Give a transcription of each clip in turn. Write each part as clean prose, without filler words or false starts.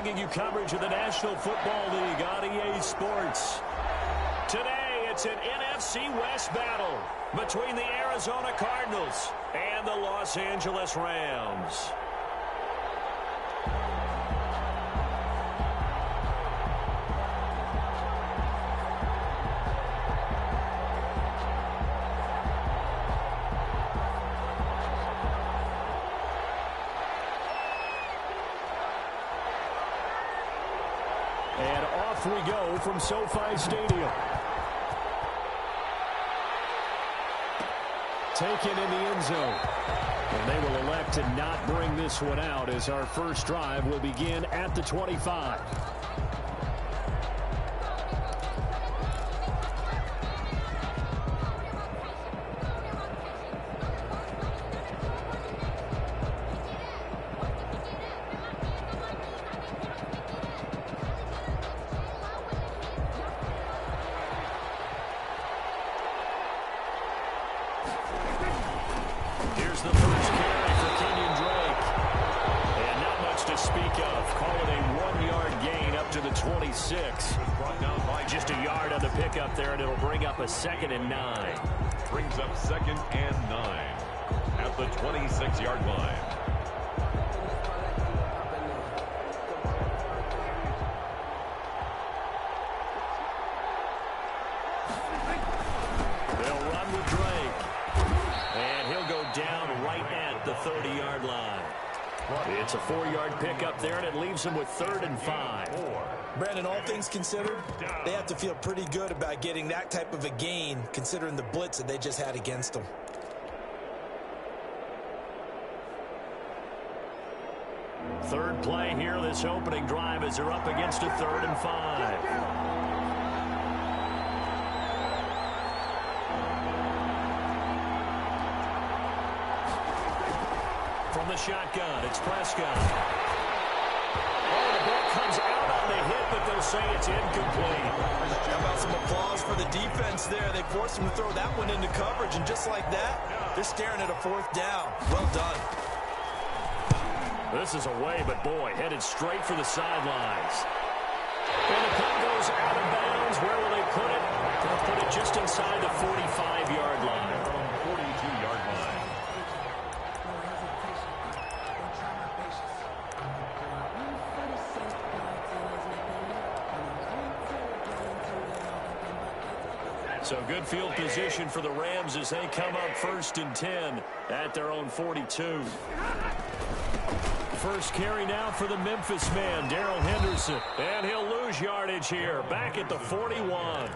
bringing you coverage of the National Football League on EA Sports. Today, it's an NFC West battle between the Arizona Cardinals and the Los Angeles Rams. And off we go from SoFi Stadium. Taken in the end zone. And they will elect to not bring this one out as our first drive will begin at the 25. Here's the first carry for Kenyon Drake. And not much to speak of. Call it a 1-yard gain up to the 26. Brought down by Just a yard on the pickup there, and it'll bring up a 2nd and 9. brings up 2nd and 9 at the 26-yard line. They'll run with Drake. And he'll go down right at the 30-yard line. It's a 4-yard pickup there, and it leaves him with 3rd and 5. Brandon, all things considered, they have to feel pretty good about getting that type of a gain, considering the blitz that they just had against them. Third play here, this opening drive, as they're up against a 3rd and 5. From the shotgun, it's Prescott. Oh, the ball comes out on the hit, but they'll say it's incomplete. How about some applause for the defense there? They forced him to throw that one into coverage, and just like that, they're staring at a 4th down. Well done. This is away, but boy, headed straight for the sidelines. And the punt goes out of bounds. Where will they put it? They'll put it just inside the 45-yard line. 42-yard line. So good field position for the Rams as they come up 1st and 10 at their own 42. First carry now for the Memphis man, Darrell Henderson. And he'll lose yardage here, back at the 41.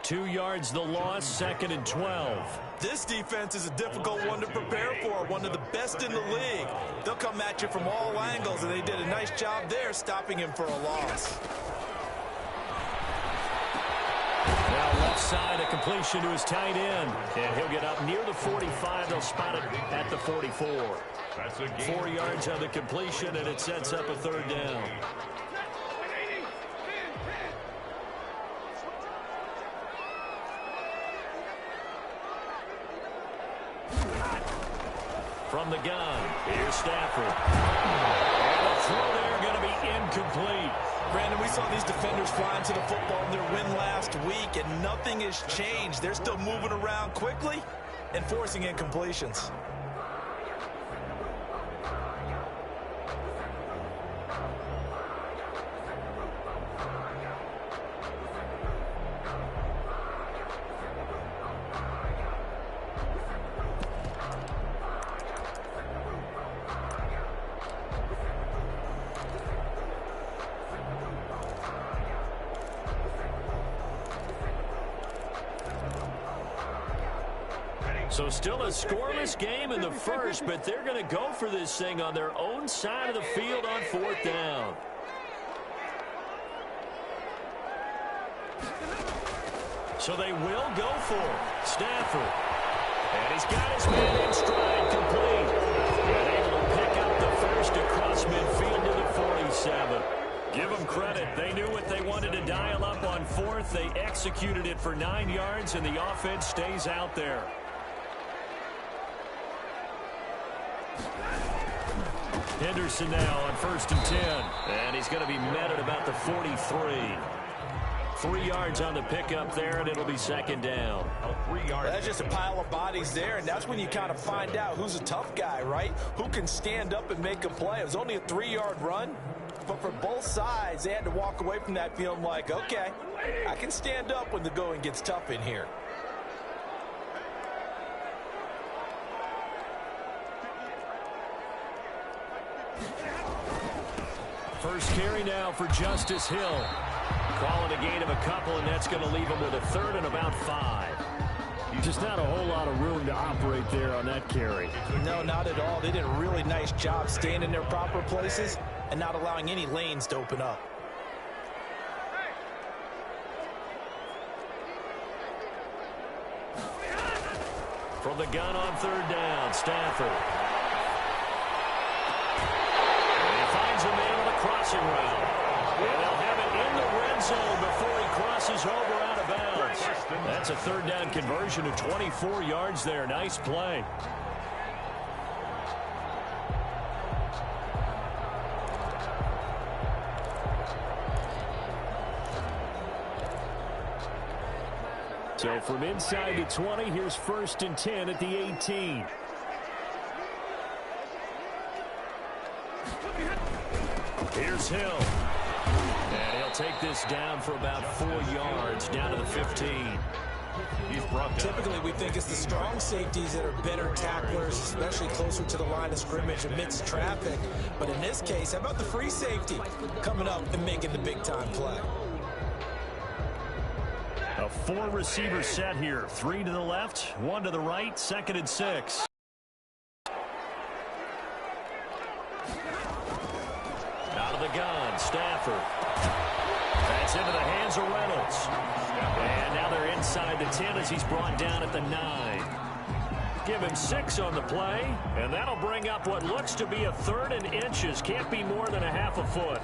2 yards the loss, 2nd and 12. This defense is a difficult one to prepare for, one of the best in the league. They'll come at you from all angles, and they did a nice job there stopping him for a loss. Now left side, a completion to his tight end. And he'll get up near the 45. They'll spot it at the 44. That's a gain. 4 yards on the completion, and it sets up a 3rd down. From the gun, here's Stafford. And the throw there going to be incomplete. Brandon, we saw these defenders flying to the football in their win last week, and nothing has changed. They're still moving around quickly and forcing incompletions. So still a scoreless game in the first, but they're going to go for this thing on their own side of the field on 4th down. So they will go for it. Stafford. And he's got his man in stride, complete. And able to pick up the first across midfield to the 47. Give them credit. They knew what they wanted to dial up on 4th. They executed it for 9 yards, and the offense stays out there. Henderson now on 1st and 10. And he's going to be met at about the 43. 3 yards on the pickup there, and it'll be 2nd down. That's just a pile of bodies there, and that's when you kind of find out who's a tough guy, right? Who can stand up and make a play. It was only a 3-yard run, but for both sides, they had to walk away from that feeling like, okay, I can stand up when the going gets tough in here. First carry now for Justice Hill. Calling a gain of a couple, and that's going to leave him with a 3rd and about 5. Just not a whole lot of room to operate there on that carry. No, not at all. They did a really nice job staying in their proper places and not allowing any lanes to open up. From the gun on 3rd down, Stafford. And he finds a man on a crossing route. And they'll have it in the red zone before he crosses over out of bounds. That's a 3rd down conversion of 24 yards there. Nice play. So from inside the 20, here's 1st and 10 at the 18. Here's Hill. And he'll take this down for about 4 yards, down to the 15. He's brought down. Typically, we think it's the strong safeties that are better tacklers, especially closer to the line of scrimmage amidst traffic. But in this case, how about the free safety coming up and making the big-time play? A 4-receiver set here. 3 to the left, 1 to the right, 2nd and 6. Out of the gun, Stafford. That's into the hands of Reynolds. And now they're inside the 10 as he's brought down at the 9. Give him 6 on the play, and that'll bring up what looks to be a 3rd and inches. Can't be more than a half a foot.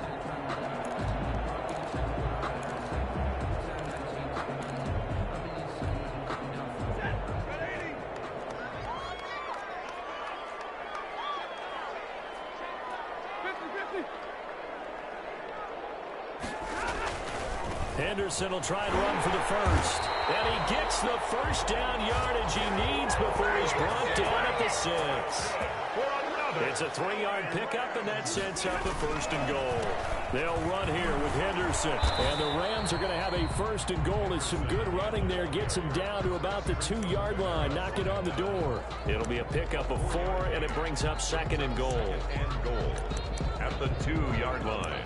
Henderson will try and run for the 1st. And he gets the 1st down yardage he needs before he's brought down at the 6. It's a 3-yard pickup, and that sets up a 1st and goal. They'll run here with Henderson. And the Rams are going to have a 1st and goal. As some good running there gets him down to about the 2-yard line. Knock it on the door. It'll be a pickup of 4, and it brings up 2nd and goal. And goal at the 2-yard line.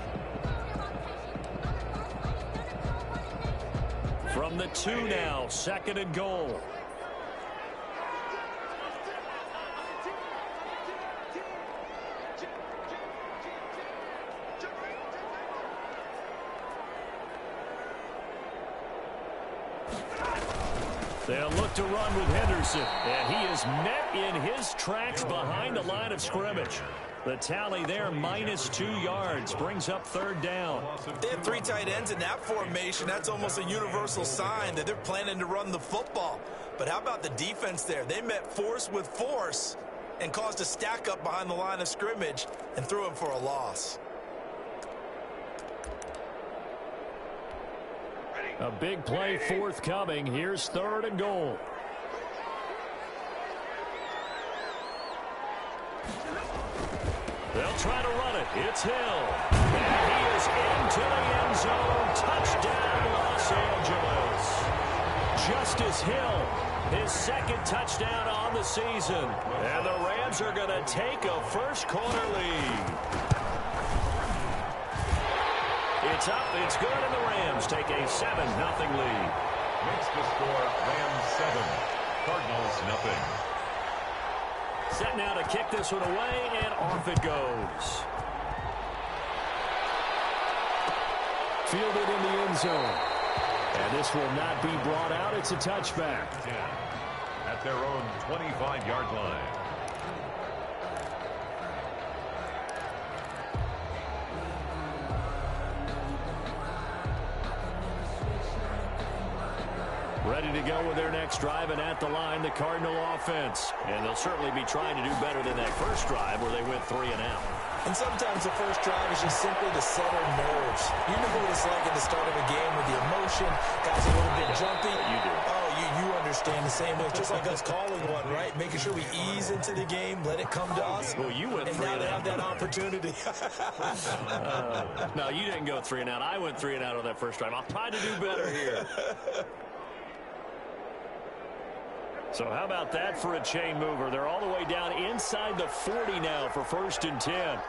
From the 2 now, 2nd and goal. They'll look to run with Henderson, and he is met in his tracks behind the line of scrimmage. The tally there, -2 yards, brings up 3rd down. They have 3 tight ends in that formation. That's almost a universal sign that they're planning to run the football. But how about the defense there? They met force with force and caused a stack up behind the line of scrimmage and threw him for a loss. A big play forthcoming. Here's 3rd and goal. They'll try to run it. It's Hill. And he is into the end zone. Touchdown, Los Angeles. Justice Hill, his 2nd touchdown on the season. And the Rams are going to take a first-quarter lead. It's up, it's good, and the Rams take a 7-0 lead. Makes the score Rams 7, Cardinals 0. Set now to kick this one away, and off it goes. Fielded in the end zone. And this will not be brought out. It's a touchback. 10 at their own 25-yard line. Ready to go with their next drive, and at the line, the Cardinal offense. And they'll certainly be trying to do better than that first drive where they went 3 and out. And sometimes the first drive is just simply to settle nerves. You know what it's like at the start of a game with the emotion, guys a little bit jumpy. You do. Oh, you understand the same way. Just like us calling one, right? Making sure we ease into the game, let it come to us. Well, you went and 3 now and they out. have that opportunity. No, you didn't go 3 and out. I went 3 and out on that first drive. I'll try to do better here. So how about that for a chain mover? They're all the way down inside the 40 now for 1st and 10.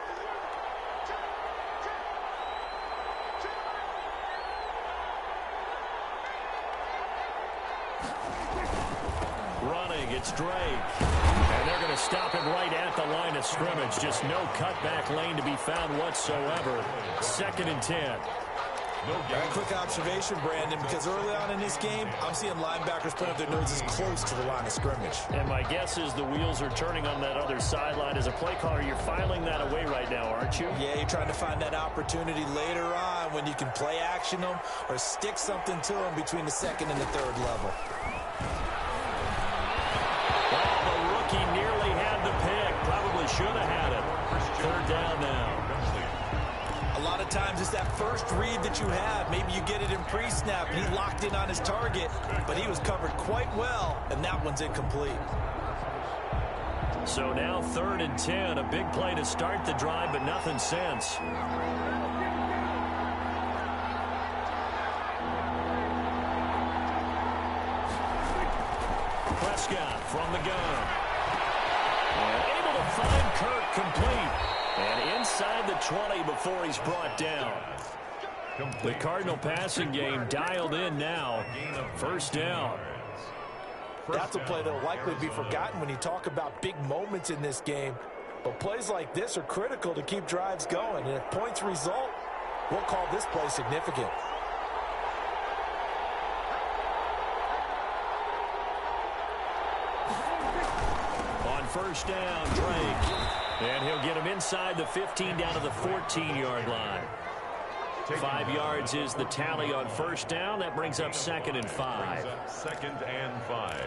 Running, it's Drake. And they're going to stop him right at the line of scrimmage. Just no cutback lane to be found whatsoever. 2nd and 10. A quick observation, Brandon, because early on in this game, I'm seeing linebackers put up their noses close to the line of scrimmage. And my guess is the wheels are turning on that other sideline. As a play caller, you're filing that away right now, aren't you? Yeah, you're trying to find that opportunity later on when you can play action them or stick something to them between the 2nd and the 3rd level. Well, the rookie nearly had the pick. Probably should have had it. 3rd down now. A lot of times it's that first read that you have. Maybe you get it in pre-snap and he locked in on his target, but he was covered quite well, and that one's incomplete. So now 3rd and 10. A big play to start the drive, but nothing since. Prescott from the gun. And able to find Kirk complete. And inside the 20 before he's brought down. The Cardinal passing game dialed in now. 1st down. That's a play that will likely be forgotten when you talk about big moments in this game. But plays like this are critical to keep drives going. And if points result, we'll call this play significant. On 1st down, Drake. And he'll get him inside the 15 down to the 14-yard line. 5 yards is the tally on 1st down. That brings up 2nd and 5. 2nd and 5.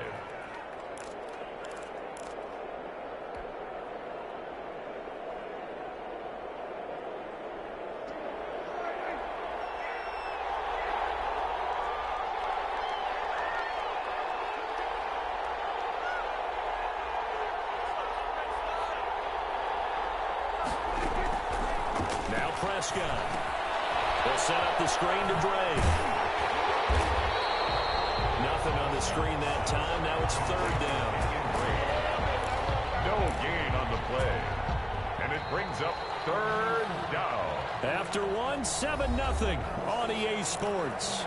Now Prescott. They'll set up the screen to Drake. Nothing on the screen that time. Now it's 3rd down. No gain on the play. And it brings up 3rd down. After 7-0 on EA Sports.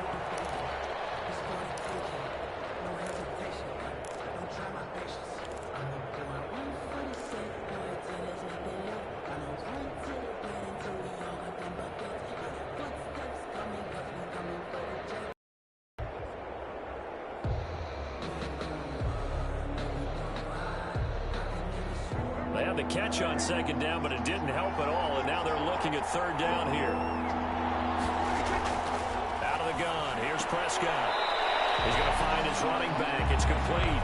They had the catch on 2nd down, but it didn't help at all, and now they're looking at 3rd down here. Out of the gun, here's Prescott. He's going to find his running back. It's complete.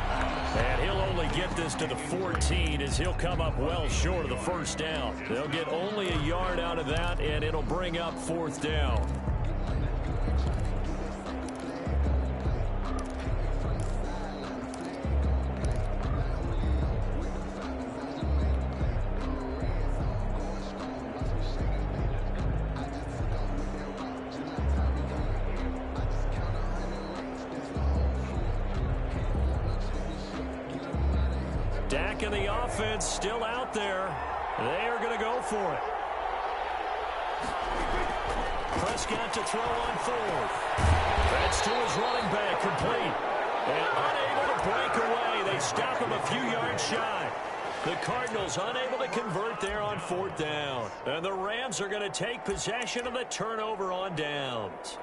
And he'll only get this to the 14 as he'll come up well short of the 1st down. They'll get only a yard out of that, and it'll bring up 4th down. Dak and the offense still out there. They are going to go for it. Prescott to throw on 4th. That's to his running back, complete. And unable to break away. They stop him a few yards shy. The Cardinals unable to convert there on 4th down. And the Rams are going to take possession of the turnover on downs.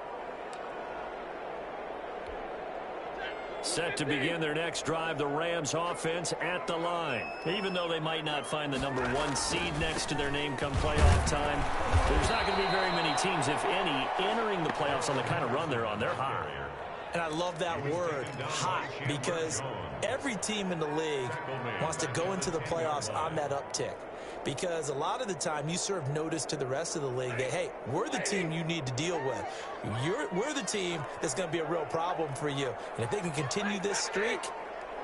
Set to begin their next drive, the Rams offense at the line. Even though they might not find the number 1 seed next to their name come playoff time, there's not going to be very many teams, if any, entering the playoffs on the kind of run they're on. They're high. And I love that word, hot, because every team in the league wants to go into the playoffs on that uptick. Because a lot of the time you serve notice to the rest of the league that, hey, we're the team you need to deal with. We're the team that's going to be a real problem for you. And if they can continue this streak,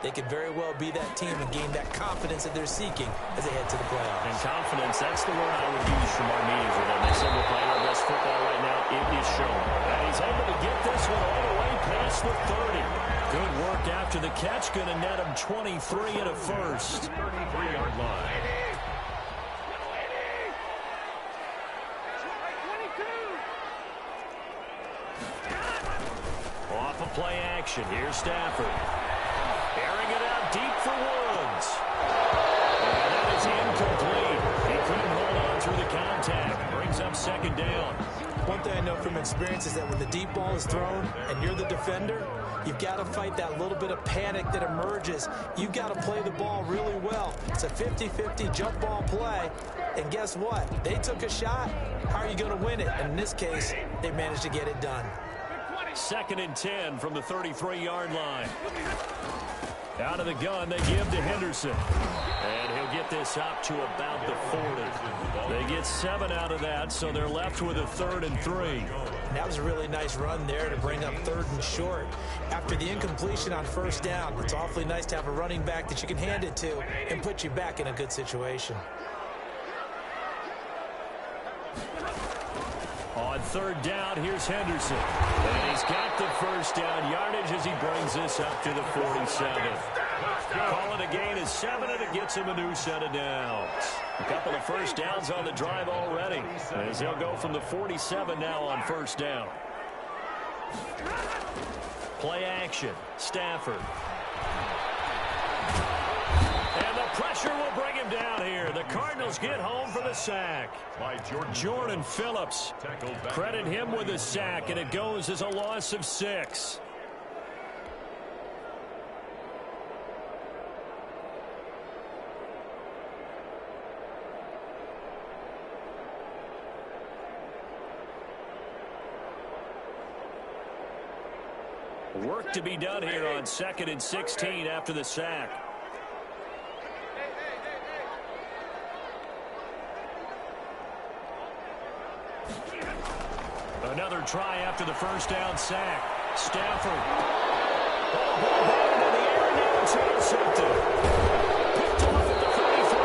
they could very well be that team and gain that confidence that they're seeking as they head to the playoffs. And confidence, that's the word I would use from our meetings with them. They said we're playing our best football right now. It is showing. And he's able to get this one all the way past the 30. Good work after the catch. Going to net him 23 and a first. 33-yard line. Off of play action. Here's Stafford. Airing it out deep for Woods. And that is incomplete. He couldn't hold on through the contact. Brings up second down. One thing I know from experience is that when the deep ball is thrown and you're the defender, you've got to fight that little bit of panic that emerges. You've got to play the ball really well. It's a 50-50 jump ball play. And guess what? They took a shot. How are you going to win it? And in this case, they managed to get it done. 2nd and 10 from the 33-yard line. Out of the gun, they give to Henderson. And he'll get this up to about the 40. They get 7 out of that, so they're left with a 3rd and 3. And that was a really nice run there to bring up 3rd and short. After the incompletion on 1st down, it's awfully nice to have a running back that you can hand it to and put you back in a good situation. On 3rd down, here's Henderson. And he's got the 1st down yardage as he brings this up to the 47. Call it a gain of 7, and it gets him a new set of downs. A couple of 1st downs on the drive already, as he'll go from the 47 now on 1st down. Play action. Stafford. And the pressure will bring him down here. The Cardinals get home for the sack. Jordan Phillips. Credit him with a sack, and it goes as a loss of 6. Work to be done here on 2nd and 16 after the sack. Another try after the 1st down sack. Stafford. In the air now to intercepted. Picked off at the 33.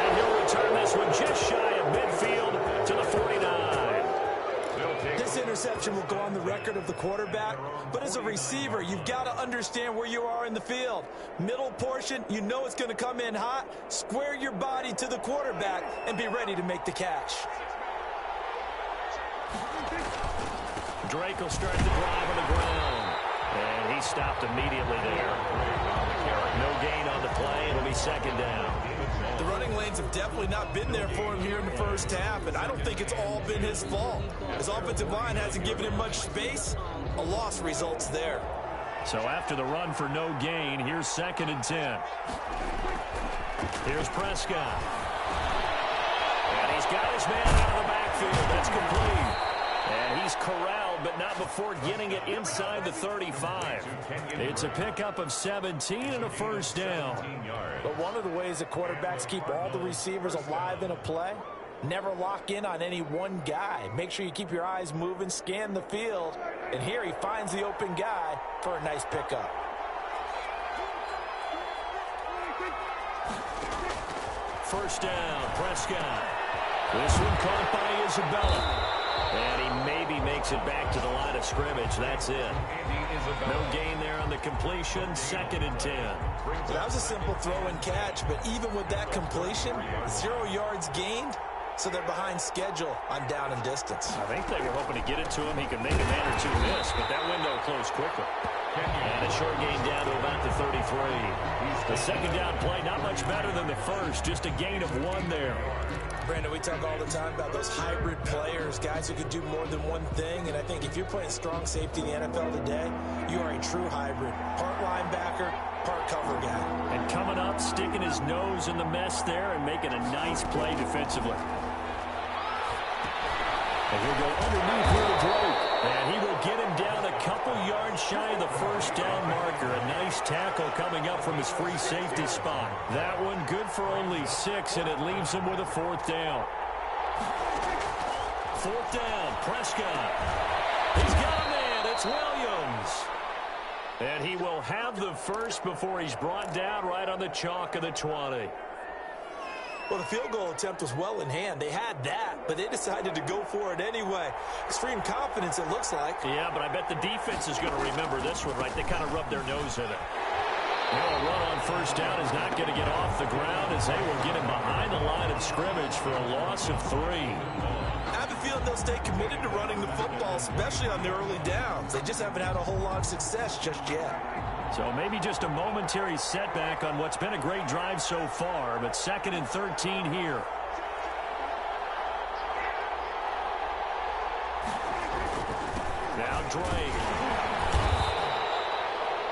And he'll return this one just shy of midfield to the 49. This interception will go on the record of the quarterback, but as a receiver, you've got to understand where you are in the field. Middle portion, you know it's going to come in hot. Square your body to the quarterback and be ready to make the catch. Drake will start the drive on the ground. And he stopped immediately there. No gain on the play. It'll be 2nd down. The running lanes have definitely not been there for him here in the 1st half, and I don't think it's all been his fault. His offensive line hasn't given him much space. A loss results there. So after the run for no gain, here's 2nd and 10. Here's Prescott. And he's got his man out of the backfield. That's complete. And he's corralled, but not before getting it inside the 35. It's a pickup of 17 and a 1st down. But one of the ways that quarterbacks keep all the receivers alive in a play, never lock in on any one guy. Make sure you keep your eyes moving, scan the field. And here he finds the open guy for a nice pickup. First down, Prescott. This one caught by Isabella. And he maybe makes it back to the line of scrimmage. That's it. No gain there on the completion. 2nd and 10. So that was a simple throw and catch, but even with that completion, 0 yards gained, so they're behind schedule on down and distance. I think they were hoping to get it to him. He could make a man or two miss, but that window closed quickly. And a short gain down to about the 33. The 2nd down play, not much better than the 1st, just a gain of 1 there. Brandon, we talk all the time about those hybrid players, guys who can do more than one thing, and I think if you're playing strong safety in the NFL today, you are a true hybrid. Part linebacker, part cover guy. And coming up, sticking his nose in the mess there and making a nice play defensively. And he'll go underneath here to Drake. And he will get him down a couple yards shy of the first down marker. A nice tackle coming up from his free safety spot. That one good for only 6, and it leaves him with a 4th down. 4th down, Prescott. He's got a man. It's Williams. And he will have the first before he's brought down right on the chalk of the 20. Well, the field goal attempt was well in hand. They had that, but they decided to go for it anyway. Extreme confidence, it looks like. Yeah, but I bet the defense is going to remember this one, right? They kind of rubbed their nose in it. A run on first down is not going to get off the ground as they will get him behind the line of scrimmage for a loss of 3. I have a feeling they'll stay committed to running the football, especially on the early downs. They just haven't had a whole lot of success just yet. So maybe just a momentary setback on what's been a great drive so far, but 2nd and 13 here. Now Drake.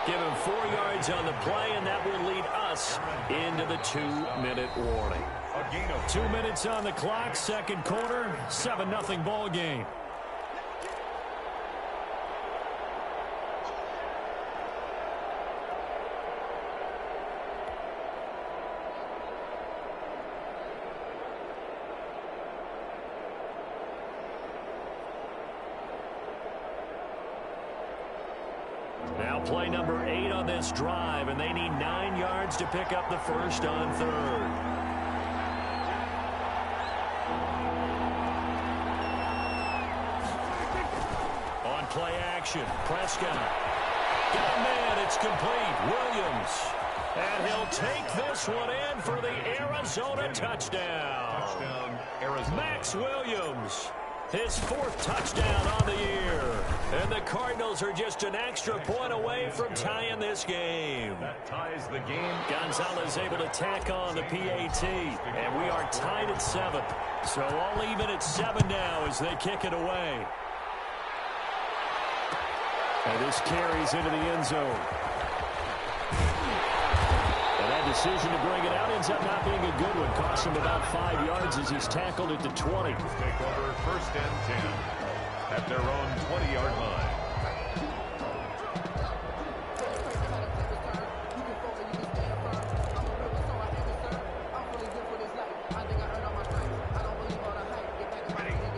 Give him 4 yards on the play, and that will lead us into the 2-minute warning. 2 minutes on the clock, 2nd quarter, 7-0 ball game. Now play number 8 on this drive, and they need 9 yards to pick up the first on 3rd. On play action, Prescott. Got a man, it's complete. Williams. And he'll take this one in for the Arizona touchdown. Arizona. Max Williams. His 4th touchdown on the year. And the Cardinals are just an extra point away from tying this game. That ties the game. Gonzalez able to tack on the PAT. And we are tied at 7. So all even at 7 now as they kick it away. And this carries into the end zone. And that decision to bring it out ends up not being a good one. Costs him about 5 yards as he's tackled at the 20. Take over 1st and 10 at their own 20-yard line.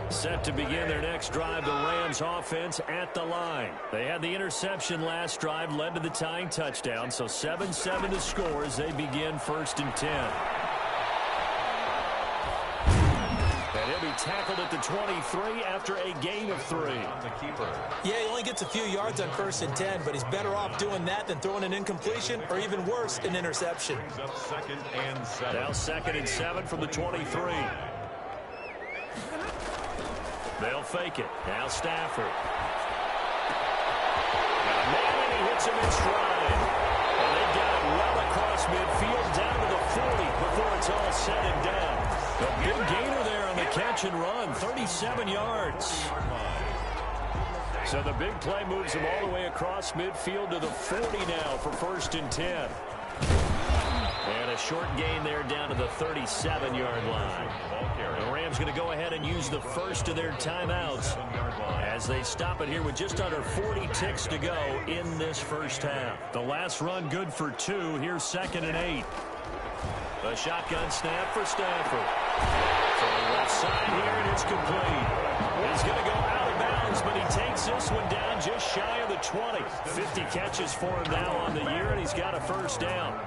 Set to begin their next drive, the Rams offense at the line. They had the interception last drive, led to the tying touchdown, so 7-7 to score as they begin 1st and 10. And he'll be tackled at the 23 after a gain of 3. Yeah, he only gets a few yards on 1st and 10, but he's better off doing that than throwing an incompletion or even worse, an interception. Up 2nd and 7. Now 2nd and 7 from the 23. They'll fake it. Now Stafford. Got a man, and he hits him in stride. And they got it well across midfield down to the 40 before it's all said and done. A big gainer there on the catch and run, 37 yards. So the big play moves him all the way across midfield to the 40 now for 1st and 10. And a short gain there down to the 37-yard line. The Rams going to go ahead and use the first of their timeouts as they stop it here with just under 40 ticks to go in this first half. The last run good for 2. Here's 2nd and 8. A shotgun snap for Stafford. From the left side here, and it's complete. He's going to go out of bounds, but he takes this one down just shy of the 20. 50 catches for him now on the year, and he's got a first down.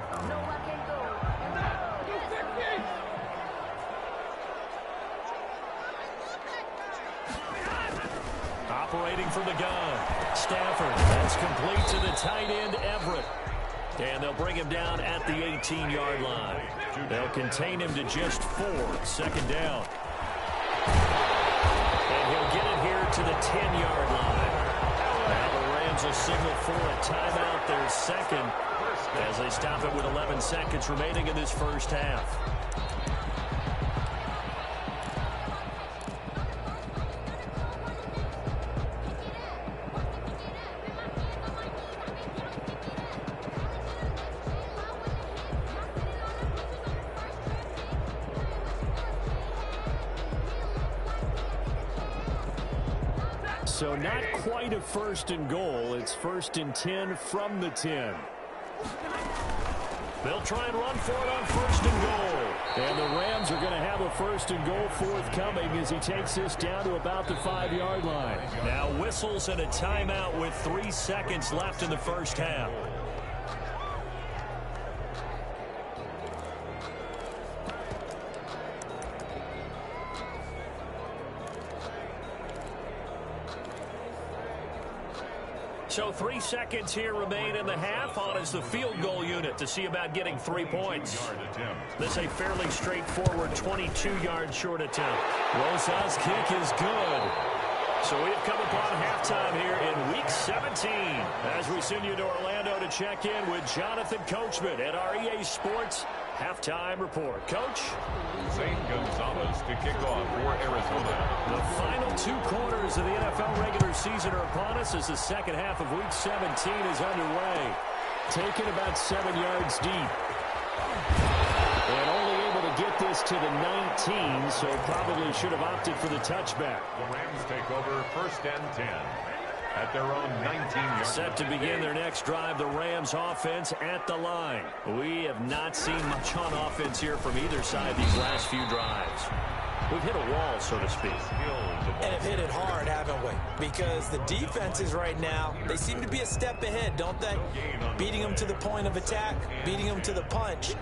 Operating from the gun. Stafford. That's complete to the tight end, Everett. And they'll bring him down at the 18-yard line. They'll contain him to just 4. 2nd down. And he'll get it here to the 10-yard line. Now the Rams will signal for a timeout, their 2nd, as they stop it with 11 seconds remaining in this first half. So not quite a first and goal. It's first and 10 from the 10. They'll try and run for it on first and goal. And the Rams are going to have a first and goal forthcoming as he takes this down to about the 5-yard line. Now whistles and a timeout with 3 seconds left in the first half. So 3 seconds here remain in the half. On is the field goal unit to see about getting 3 points. This a fairly straightforward 22-yard short attempt. Rosa's kick is good. So we have come upon halftime here in Week 17 as we send you to Orlando to check in with Jonathan Coachman at our EA Sports Halftime Report. Coach? Zane Gonzalez to kick off for Arizona. The final 2 quarters of the NFL regular season are upon us as the second half of Week 17 is underway. Taken about 7 yards deep. And only able to get this to the 19, so probably should have opted for the touchback. The Rams take over first and 10 at their own 19-yard. Set to begin their next drive, the Rams offense at the line. We have not seen much on offense here from either side these last few drives. We've hit a wall, so to speak. And have hit it hard, haven't we? Because the defenses right now, they seem to be a step ahead, don't they? Beating them to the point of attack, beating them to the punch.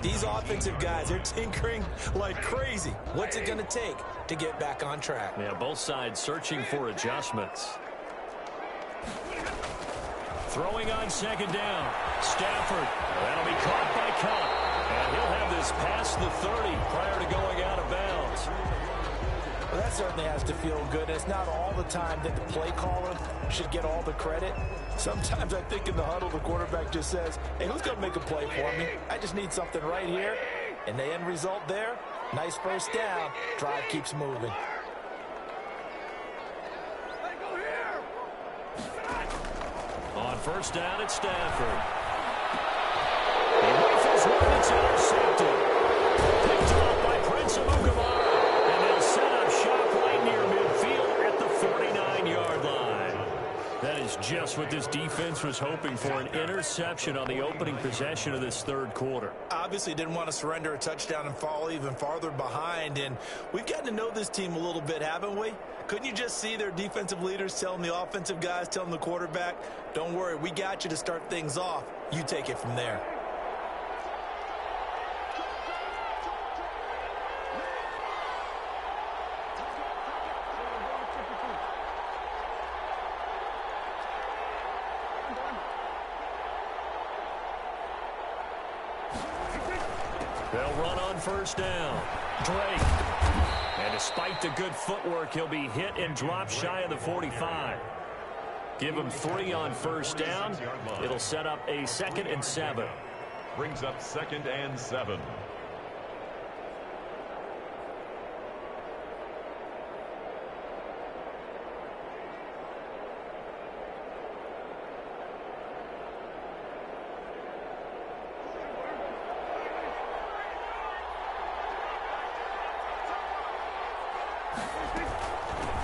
These offensive guys, they're tinkering like crazy. What's it going to take to get back on track? Yeah, both sides searching for adjustments. Throwing on second down. Stafford. That'll be caught by Cup. And he'll have this past the 30 prior to going out of bounds. Well, that certainly has to feel good. It's not all the time that the play caller should get all the credit. Sometimes I think in the huddle, the quarterback just says, hey, who's going to make a play for me? I just need something right here. And the end result there, nice first down. Drive keeps moving. On first down, it's Stafford. He rifles one, it's intercepted. Picked off by Prince Amukamara. And they'll set up shop right near midfield at the 49-yard line. That is just what this defense was hoping for, an interception on the opening possession of this third quarter. Obviously didn't want to surrender a touchdown and fall even farther behind. And we've gotten to know this team a little bit, haven't we? Couldn't you just see their defensive leaders telling the offensive guys, telling the quarterback, don't worry, we got you to start things off. You take it from there. They'll run on first down. Drake. And despite the good footwork, he'll be hit and drop shy of the 45. Give him 3 on first down. It'll set up a 2nd and 7. Brings up 2nd and 7.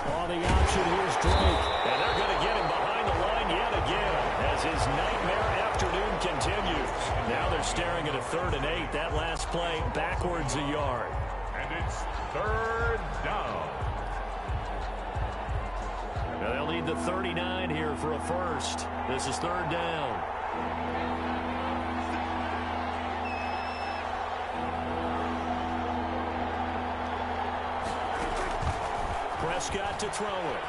On the option, here's Drake. And they're going to get him behind the line yet again as his nightmare afternoon continues. Now they're staring at a 3rd and 8. That last play backwards a yard. And it's 3rd down. Now they'll need the 39 here for a first. This is 3rd down. Prescott to throw it.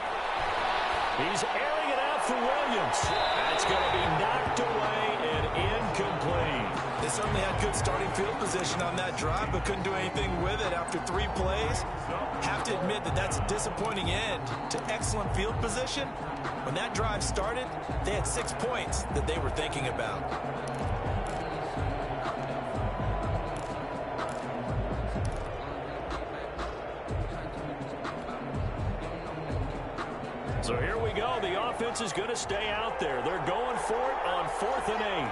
He's airing it out for Williams. That's going to be knocked away and incomplete. They certainly had good starting field position on that drive, but couldn't do anything with it after 3 plays. Have to admit that that's a disappointing end to excellent field position. When that drive started, they had 6 points that they were thinking about. So here we go. The offense is going to stay out there. They're going for it on 4th and 8.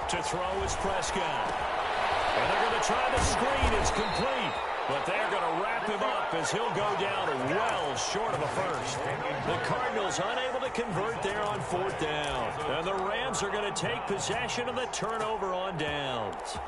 To throw is Prescott. And they're going to try the screen. It's complete. But they're going to wrap him up as he'll go down well short of a first. The Cardinals unable to convert there on 4th down. And the Rams are going to take possession of the turnover on downs.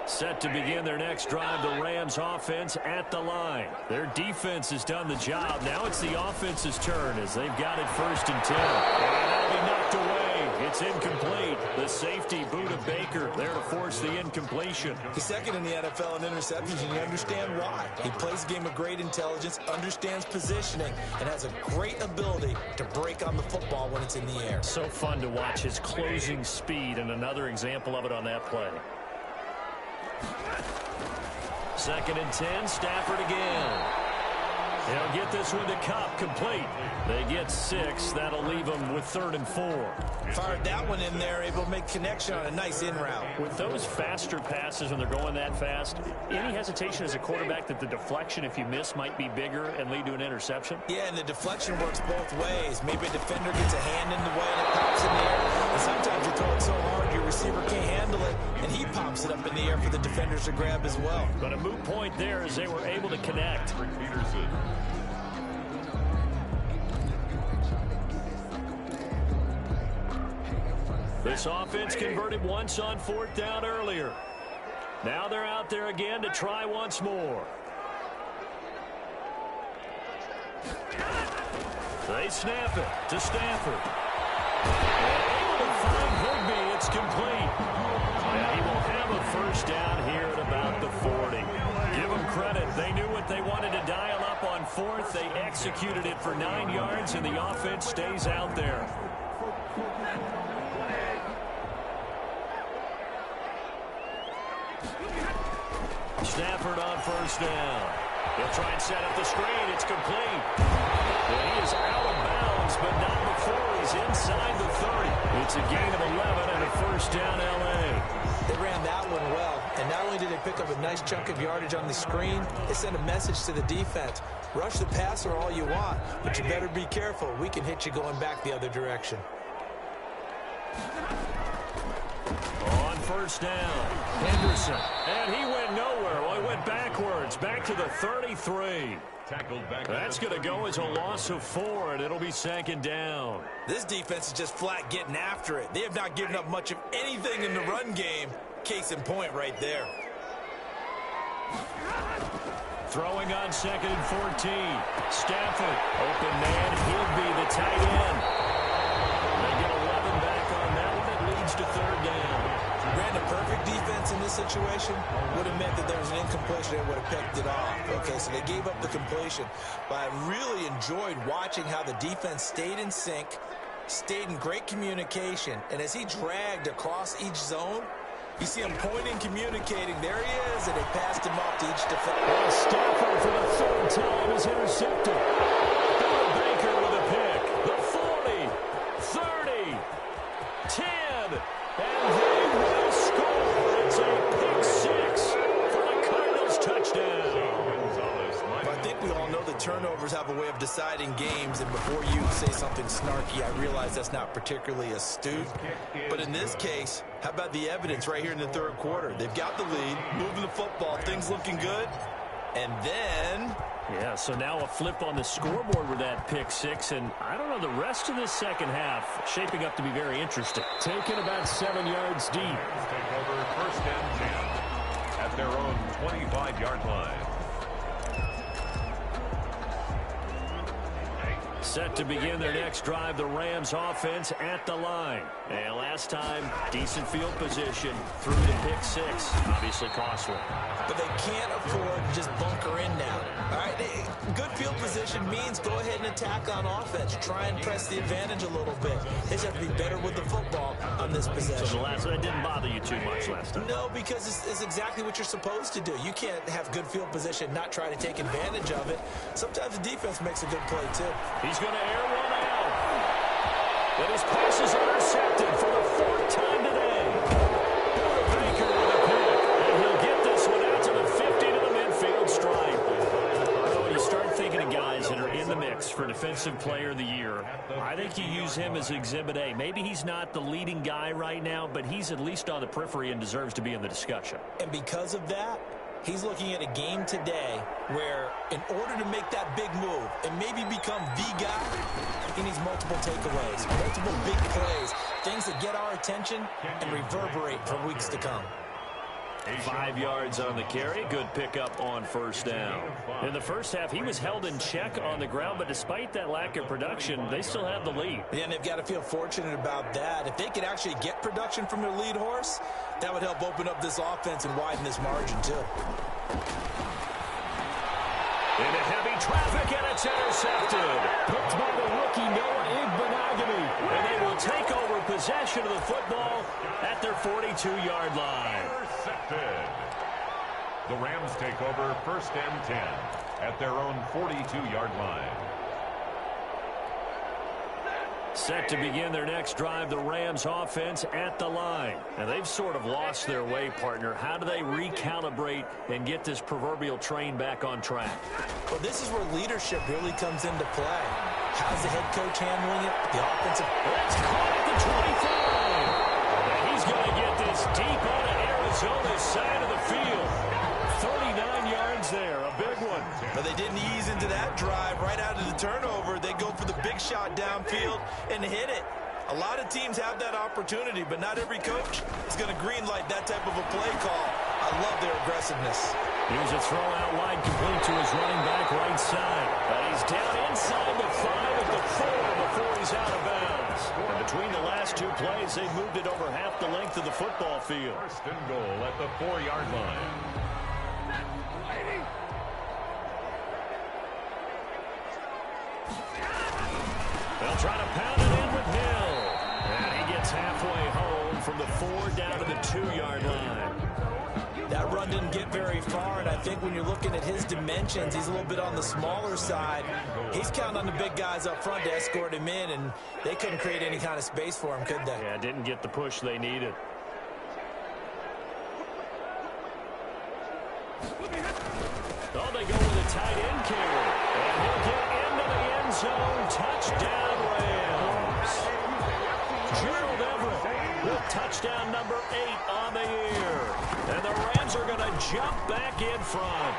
Set to begin their next drive, the Rams offense at the line. Their defense has done the job. Now it's the offense's turn as they've got it 1st and 10. And that'll be knocked away. It's incomplete. The safety, Buda Baker, there to force the incompletion. He's second in the NFL in interceptions, and you understand why. He plays a game of great intelligence, understands positioning, and has a great ability to break on the football when it's in the air. So fun to watch his closing speed, and another example of it on that play. 2nd and 10, Stafford again. They'll get this one to Cup, complete. They get 6. That'll leave them with 3rd and 4. Fired that one in there, able to make connection on a nice in route. With those faster passes when they're going that fast, any hesitation as a quarterback that the deflection, if you miss, might be bigger and lead to an interception? Yeah, and the deflection works both ways. Maybe a defender gets a hand in the way and it pops in the air. And sometimes you throw it so hard your receiver can't handle it, and he pops it up in the air for the defenders to grab as well. But a moot point there as they were able to connect. Peterson. This offense converted once on 4th down earlier. Now they're out there again to try once more. They snap it to Stafford. And able to find Higbee. It's complete. And he will have a 1st down here at about the 40. Give them credit. They knew what they wanted to dial up on 4th. They executed it for 9 yards, and the offense stays out there. Stafford on 1st down. He'll try and set up the screen. It's complete. And he is out of bounds, but not before he's inside the 30. It's a gain of 11 and a 1st down L.A. They ran that one well, and not only did they pick up a nice chunk of yardage on the screen, they sent a message to the defense. Rush the passer all you want, but you better be careful. We can hit you going back the other direction. On 1st down, Henderson. And he went nowhere. Well, he went backwards, back to the 33. Tackled back. That's going to go as a loss of 4, and it'll be 2nd down. This defense is just flat getting after it. They have not given up much of anything in the run game. Case in point right there. Throwing on 2nd and 14. Stafford, open man, Higbee, the tight end. They get 11 back on that one. It leads to 3rd down. Ran a perfect defense in this situation, would have meant that there was an incompletion and would have picked it off. Okay, so they gave up the completion. But I really enjoyed watching how the defense stayed in sync, stayed in great communication, and as he dragged across each zone, you see him pointing, communicating. There he is, and they passed him off to each defender. Well, Stafford for the 3rd time is intercepted. Baker with a pick. The 40, 30, 10, and they will score. It's a pick 6 for the Cardinals touchdown. I think we all know that turnovers have a way of deciding games, and before you say something snarky, I realize that's not particularly astute. But in this case, how about the evidence right here in the 3rd quarter? They've got the lead, moving the football, things looking good, and then... Yeah, so now a flip on the scoreboard with that pick 6, and I don't know, the rest of this 2nd half shaping up to be very interesting. Taken about 7 yards deep. Take over 1st and 10 at their own 25-yard line. Set to begin their next drive, the Rams offense at the line. And last time, decent field position through the pick 6. Obviously costly. But they can't afford to just bunker in now. All right, good field position means go ahead and attack on offense. Try and press the advantage a little bit. They just have to be better with the football on this possession. So that didn't bother you too much last time? No, because it's exactly what you're supposed to do. You can't have good field position, not try to take advantage of it. Sometimes the defense makes a good play, too. He's going to air one out. And his pass is intercepted for the 4th time today. Baker with a pick. And he'll get this one out to the 50 to the midfield stripe. So when you start thinking of guys that are in the mix for for Defensive Player of the Year. I think you use him as Exhibit A. Maybe he's not the leading guy right now, but he's at least on the periphery and deserves to be in the discussion. And because of that, he's looking at a game today where in order to make that big move and maybe become the guy, he needs multiple takeaways, multiple big plays, things that get our attention and reverberate for weeks to come. 5 yards on the carry. Good pickup on first down. In the first half, he was held in check on the ground, but despite that lack of production, they still have the lead. Yeah, and they've got to feel fortunate about that. If they could actually get production from their lead horse, that would help open up this offense and widen this margin, too. Into heavy traffic, and it's intercepted. Picked by the rookie Noah Igbenogany. And they will take over possession of the football at their 42-yard line. Intercepted. The Rams take over 1st and 10 at their own 42-yard line. Set to begin their next drive, the Rams offense at the line. And they've sort of lost their way, partner. How do they recalibrate and get this proverbial train back on track? Well, this is where leadership really comes into play. How's the head coach handling it? The offensive... Let's call it the 25. And he's going to get this deep onto Arizona's side of the field. 39 yards there, a big one. But they didn't ease into that drive right out of the turnover. They go for the big shot downfield and hit it. A lot of teams have that opportunity, but not every coach is going to greenlight that type of a play call. I love their aggressiveness. Here's a throw out wide, complete to his running back right side. But he's down inside the 5 at the 4 before he's out of bounds. And between the last two plays, they moved it over half the length of the football field. 1st and goal at the 4-yard line. They'll try to pound it in with Hill. And he gets halfway home from the 4 down to the 2-yard line. That run didn't get very far, and I think when you're looking at his dimensions, he's a little bit on the smaller side. He's counting on the big guys up front to escort him in, and they couldn't create any kind of space for him, could they? Yeah, didn't get the push they needed. Oh, they go with a tight end carry. And he'll get into the end zone. Touchdown, Rams. Gerald Everett with touchdown number 8 on the year. And the Rams are going to jump back in front.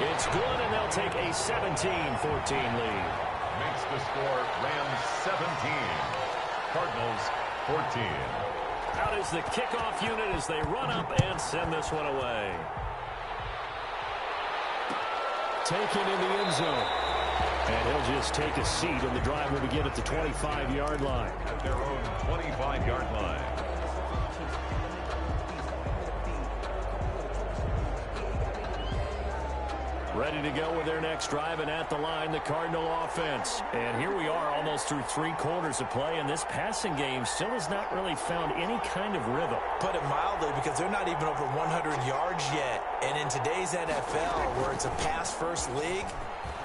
It's good, and they'll take a 17-14 lead. Makes the score Rams 17, Cardinals 14. Out is the kickoff unit as they run up and send this one away. Taken in the end zone. And he'll just take a seat, and the drive will begin at the 25-yard line. At their own 25-yard line. Ready to go with their next drive, and at the line, the Cardinal offense. And here we are almost through 3 quarters of play, and this passing game still has not really found any kind of rhythm. Put it mildly, because they're not even over 100 yards yet. And in today's NFL, where it's a pass-first league,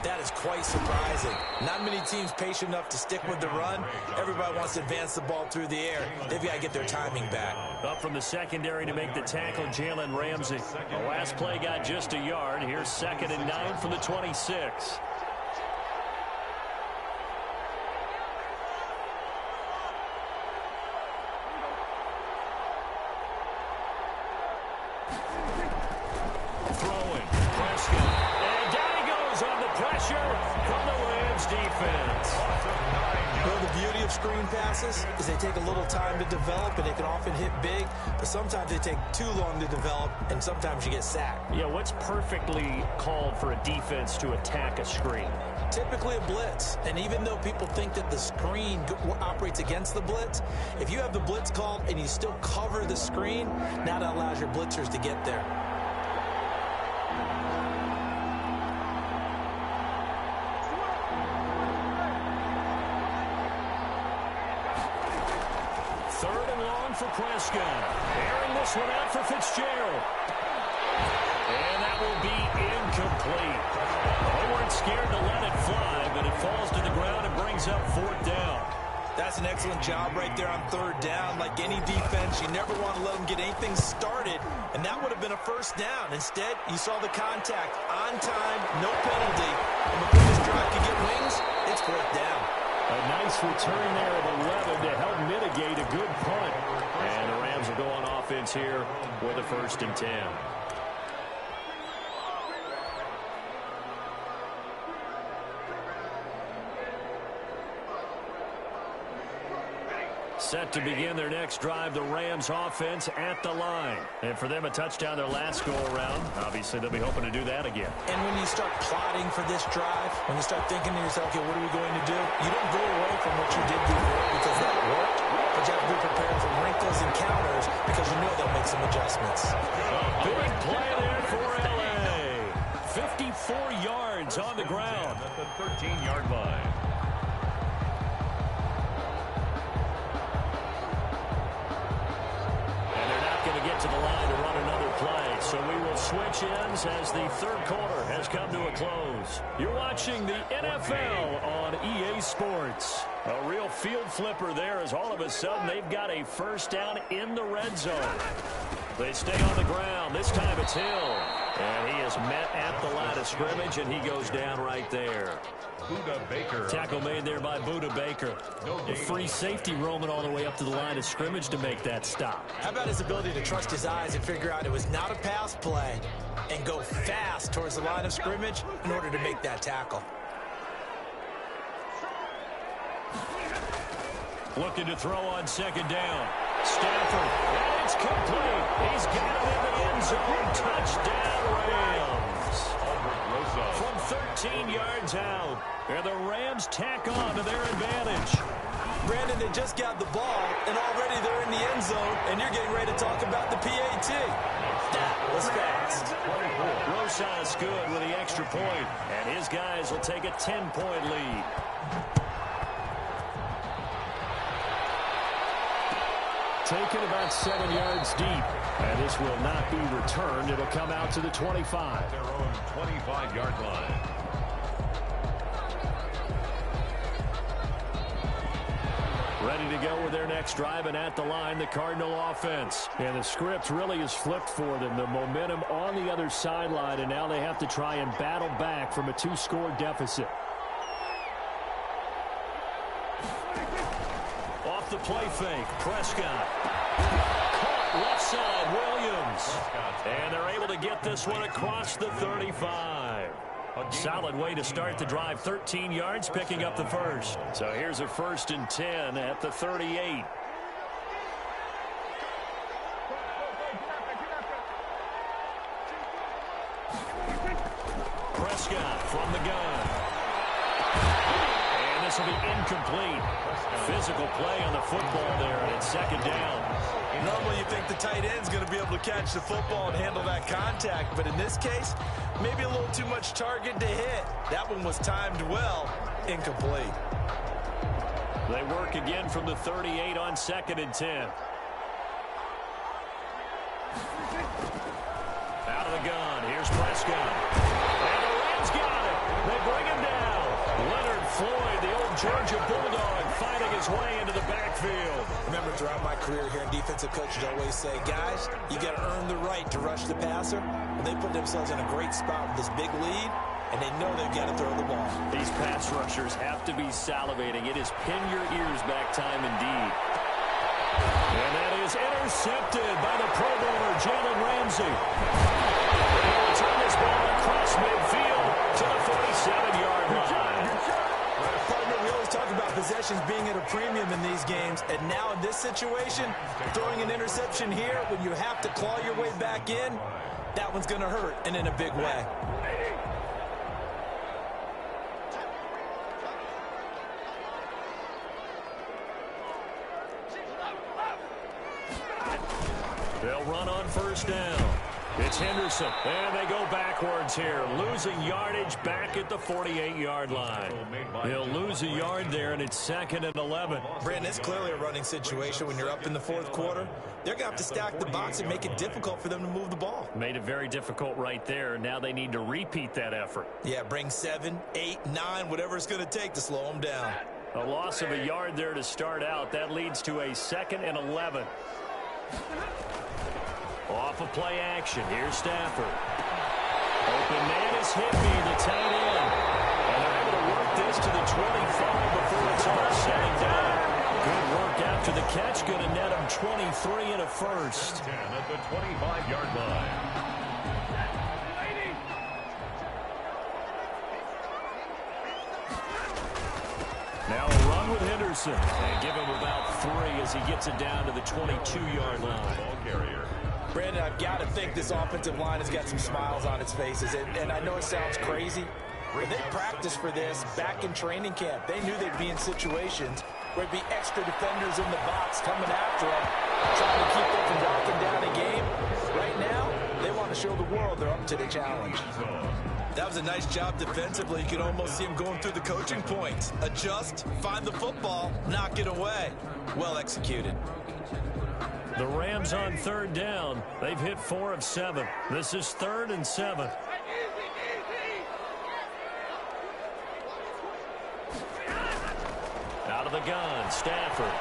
that is quite surprising. Not many teams patient enough to stick with the run. Everybody wants to advance the ball through the air. They've got to get their timing back. Up from the secondary to make the tackle, Jalen Ramsey. The last play got just a yard. Here's 2nd and 9 from the 26. Throwing. Prescott. And down he goes on the pressure from the Rams defense. Well, the beauty of screen passes is they take a little time to develop, and they can often hit big, but sometimes they take too long to develop, and sometimes you get sacked. Yeah, what's perfectly called for a defense to attack a screen? Typically a blitz, and even though people think that the screen operates against the blitz, if you have the blitz called and you still cover the screen, now that allows your blitzers to get there. For Prescott. Airing this one out for Fitzgerald. And that will be incomplete. They weren't scared to let it fly, but it falls to the ground and brings up 4th down. That's an excellent job right there on third down. Like any defense, you never want to let them get anything started, and that would have been a first down. Instead, you saw the contact on time, no penalty, and before this drive could get wings, it's fourth down. A nice return there of 11 to help mitigate a good punt. And the Rams will go on offense here with a 1st and 10. Set to begin their next drive, the Rams offense at the line. And for them, a touchdown their last go-around. Obviously, they'll be hoping to do that again. And when you start plotting for this drive, when you start thinking to yourself, okay, what are we going to do? You don't go away from what you did before because that worked, but you have to be prepared for wrinkles and counters because you know they'll make some adjustments. A big play there for L.A. 54 yards on the ground. At the 13-yard line. To the line to run another play. So we will switch ends as the third quarter has come to a close. You're watching the NFL on EA Sports. A real field flipper there as all of a sudden they've got a first down in the red zone. They stay on the ground. This time it's Hill. And he is met at the line of scrimmage, and he goes down right there. Buda Baker. Tackle made there by Buda Baker. A free safety roaming all the way up to the line of scrimmage to make that stop. How about his ability to trust his eyes and figure out it was not a pass play and go fast towards the line of scrimmage in order to make that tackle. Looking to throw on second down. Stafford, and it's complete. He's got it in the end zone. Touchdown, Rams. From 13 yards out. And the Rams tack on to their advantage. Brandon, they just got the ball, and already they're in the end zone, and you're getting ready to talk about the PAT. That was fast. Rosas good with the extra point, and his guys will take a 10-point lead. Taken about 7 yards deep. And this will not be returned. It'll come out to the 25. Their own 25-yard line. Ready to go with their next drive, and at the line, the Cardinal offense. And the script really is flipped for them. The momentum on the other sideline, and now they have to try and battle back from a 2-score deficit. Off the play fake, Prescott. Caught left side, Williams. And they're able to get this one across the 35. Solid way to start the drive. 13 yards, picking up the first. So here's a 1st and 10 at the 38. Prescott from the gun. And this will be incomplete. Physical play on the football there, and it's second down. Normally you think the tight end's going to be able to catch the football and handle that contact, but in this case, maybe a little too much target to hit. That one was timed well. Incomplete. They work again from the 38 on 2nd and 10. Out of the gun, here's Prescott. And the Rams got it. They bring him down. Leonard Floyd, the old Georgia Bulldog, fighting his way into the backfield. Remember, throughout my career here, defensive coaches always say, guys, you got to earn the right to rush the passer. And they put themselves in a great spot with this big lead, and they know they've got to throw the ball. These pass rushers have to be salivating. It is pin your ears back time indeed. And that is intercepted by the Pro Bowler, Jalen Ramsey. And he'll return this ball across midfield to the 47-yard line. Partner, we always talk about possessions being at a premium in these games, and now in this situation, throwing an interception here when you have to claw your way back in, that one's going to hurt, and in a big way. They'll run on first down. It's Henderson, and they go backwards here, losing yardage back at the 48-yard line. He'll lose a yard there, and it's 2nd and 11. Brandon, it's clearly a running situation when you're up in the fourth quarter. They're going to have to stack the box and make it difficult for them to move the ball. Made it very difficult right there. Now they need to repeat that effort. Yeah, bring 7, 8, 9, whatever it's going to take to slow them down. A loss of a yard there to start out. That leads to a 2nd and 11. Off of play action. Here's Stafford. Open man is Higbee, the tight end. And they're able to work this to the 25 before it's all said and done. Good work after the catch. Going to net him 23 and a first. 10 at the 25-yard line. Now a run with Henderson. And give him about 3 as he gets it down to the 22-yard line. Ball carrier. Brandon, I've got to think this offensive line has got some smiles on its faces. And I know it sounds crazy, but they practiced for this back in training camp. They knew they'd be in situations where it'd be extra defenders in the box coming after them, trying to keep them from locking down a game. Right now, they want to show the world they're up to the challenge. That was a nice job defensively. You could almost see him going through the coaching points. Adjust, find the football, knock it away. Well executed. The Rams on 3rd down. They've hit 4 of 7. This is 3rd and 7. Out of the gun, Stafford.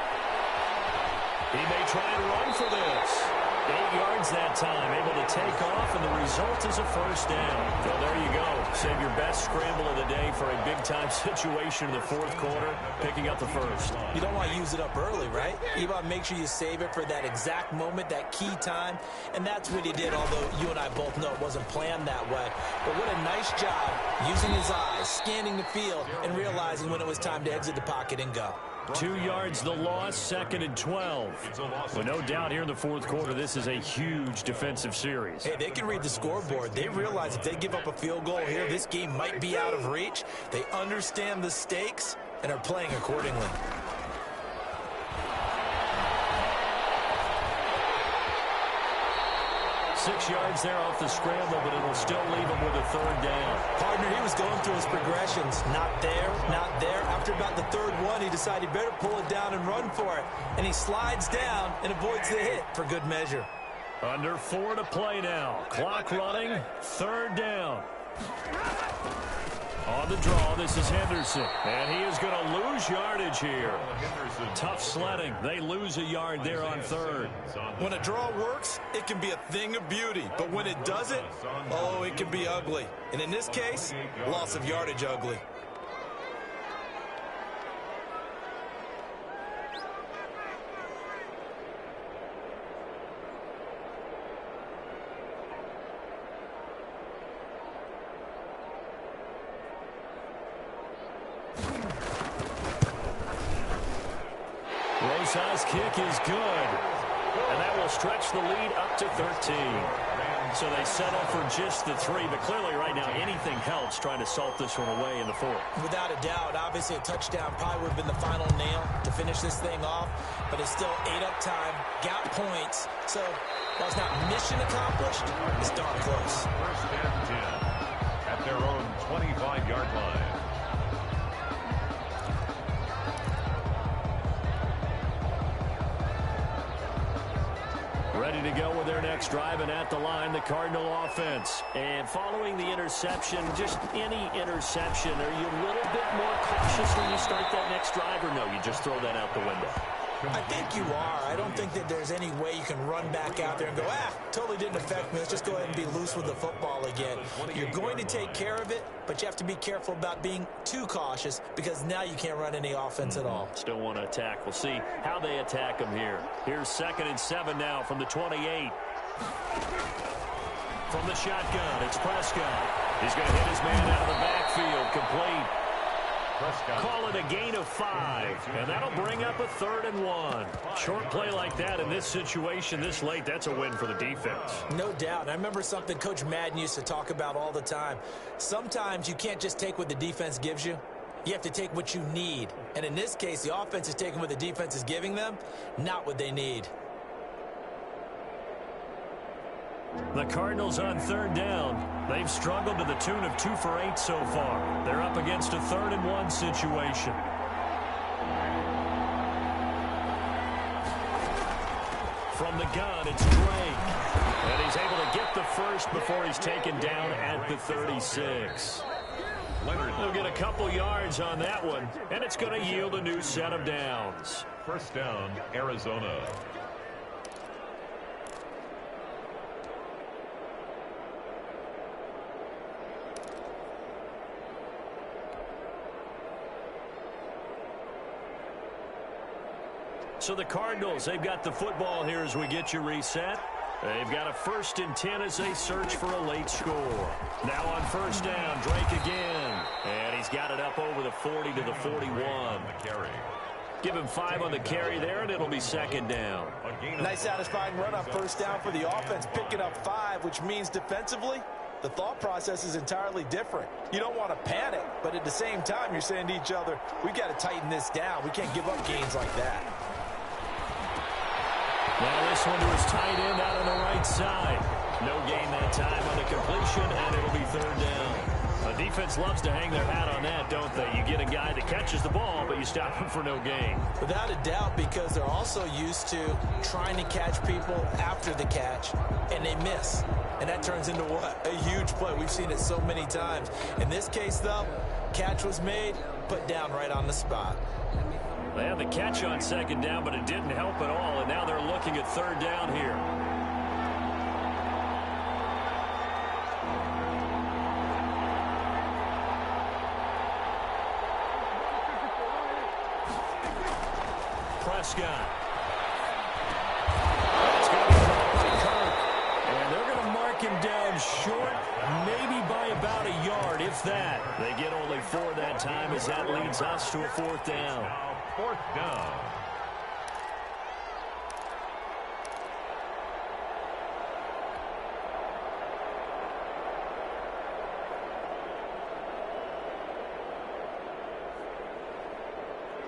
He may try and run for this. 8 yards that time, able to take off, and the result is a first down. So there you go. Save your best scramble of the day for a big-time situation in the 4th quarter, picking up the first. You don't want to use it up early, right? You want to make sure you save it for that exact moment, that key time, and that's what he did, although you and I both know it wasn't planned that way. But what a nice job using his eyes, scanning the field, and realizing when it was time to exit the pocket and go. 2 yards the loss, 2nd and 12. Well, no doubt here in the 4th quarter, this is a huge defensive series. Hey, they can read the scoreboard. They realize if they give up a field goal here, this game might be out of reach. They understand the stakes and are playing accordingly. Six yards there off the scramble, but it'll still leave him with a 3rd down. Partner, he was going through his progressions. Not there, not there. After about the 3rd one, he decided he better pull it down and run for it. And he slides down and avoids the hit for good measure. Under 4 to play now. Clock running, 3rd down. On the draw, this is Henderson. And he is going to lose yardage here. Tough sledding. They lose a yard there on 3rd. When a draw works, it can be a thing of beauty. But when it doesn't, oh, it can be ugly. And in this case, loss of yardage ugly. Rosa's kick is good. And that will stretch the lead up to 13. So they settle for just the 3, but clearly right now anything helps trying to salt this one away in the 4th. Without a doubt, obviously a touchdown probably would have been the final nail to finish this thing off, but it's still 8 up time, got points. So while it's not mission accomplished, it's darn close. 1st and 10 at their own 25-yard line. Ready to go with their next drive, and at the line, the Cardinal offense. And following the interception, just any interception, are you a little bit more cautious when you start that next drive, or no, you just throw that out the window? I think you are. I don't think that there's any way you can run back out there and go, totally didn't affect me. Let's just go ahead and be loose with the football again. You're going to take care of it, but you have to be careful about being too cautious because now you can't run any offense at all. Still want to attack. We'll see how they attack them here. Here's 2nd and 7 now from the 28. From the shotgun, it's Prescott. He's going to hit his man out of the backfield, complete. Call it a gain of 5, and that'll bring up a 3rd and 1. Short play like that in this situation this late, that's a win for the defense. No doubt. I remember something Coach Madden used to talk about all the time. Sometimes you can't just take what the defense gives you. You have to take what you need. And in this case, the offense is taking what the defense is giving them, not what they need. The Cardinals on 3rd down. They've struggled to the tune of 2 for 8 so far. They're up against a 3rd and 1 situation. From the gun, it's Drake. And he's able to get the first before he's taken down at the 36. Leonard. They'll get a couple yards on that one, and it's going to yield a new set of downs. First down, Arizona. So the Cardinals, they've got the football here as we get you reset. They've got a 1st and 10 as they search for a late score. Now on first down, Drake again. And he's got it up over the 40 to the 41. The carry. Give him 5 on the carry there, and it'll be 2nd down. Nice satisfying run on first down for the offense, picking up 5, which means defensively, the thought process is entirely different. You don't want to panic, but at the same time, you're saying to each other, we've got to tighten this down. We can't give up gains like that. Now this one to his tight end out on the right side. No gain that time on the completion, and it'll be 3rd down. The defense loves to hang their hat on that, don't they? You get a guy that catches the ball, but you stop him for no gain. Without a doubt, because they're also used to trying to catch people after the catch, and they miss. And that turns into what? A huge play. We've seen it so many times. In this case, though, catch was made, put down right on the spot. They had the catch on 2nd down, but it didn't help at all, and now they're looking at 3rd down here. Prescott. It's going to be caught by Kirk, and they're going to mark him down short, maybe by about a yard, if that. They get only 4 that time as that leads us to a 4th down. 4th down.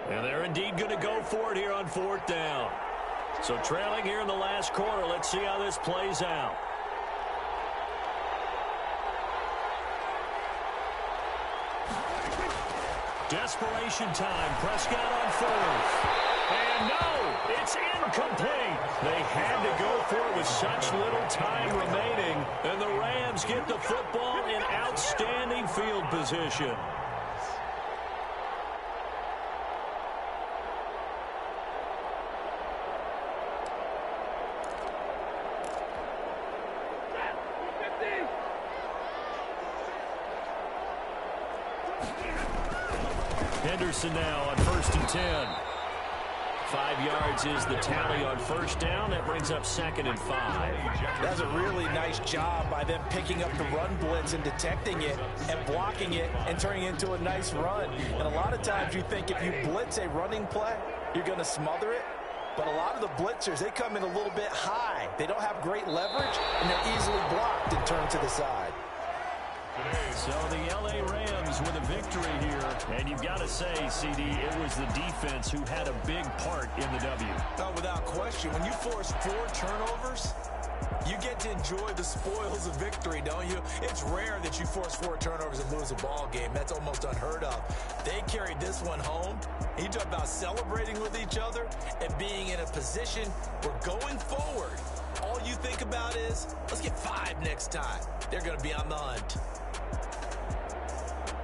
And they're indeed going to go for it here on 4th down. So trailing here in the last quarter, let's see how this plays out. Desperation time. Prescott on 4th. And no, it's incomplete. They had to go for it with such little time remaining. And the Rams get the football in outstanding field position. Henderson now on 1st and 10. 5 yards is the tally on first down. That brings up 2nd and 5. That's a really nice job by them picking up the run blitz and detecting it and blocking it and turning it into a nice run. And a lot of times you think if you blitz a running play, you're going to smother it. But a lot of the blitzers, they come in a little bit high. They don't have great leverage, and they're easily blocked and turned to the side. So the L.A. Rams with a victory here. And you've got to say, CD, it was the defense who had a big part in the W. Oh, without question. When you force 4 turnovers, you get to enjoy the spoils of victory, don't you? It's rare that you force 4 turnovers and lose a ball game. That's almost unheard of. They carried this one home. You talk about celebrating with each other and being in a position where going forward, all you think about is, let's get 5 next time. They're going to be on the hunt.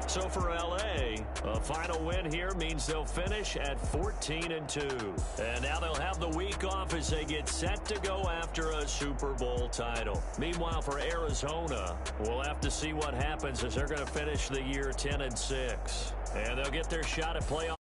So for L.A., a final win here means they'll finish at 14-2. And now they'll have the week off as they get set to go after a Super Bowl title. Meanwhile, for Arizona, we'll have to see what happens as they're going to finish the year 10-6. And they'll get their shot at playoff.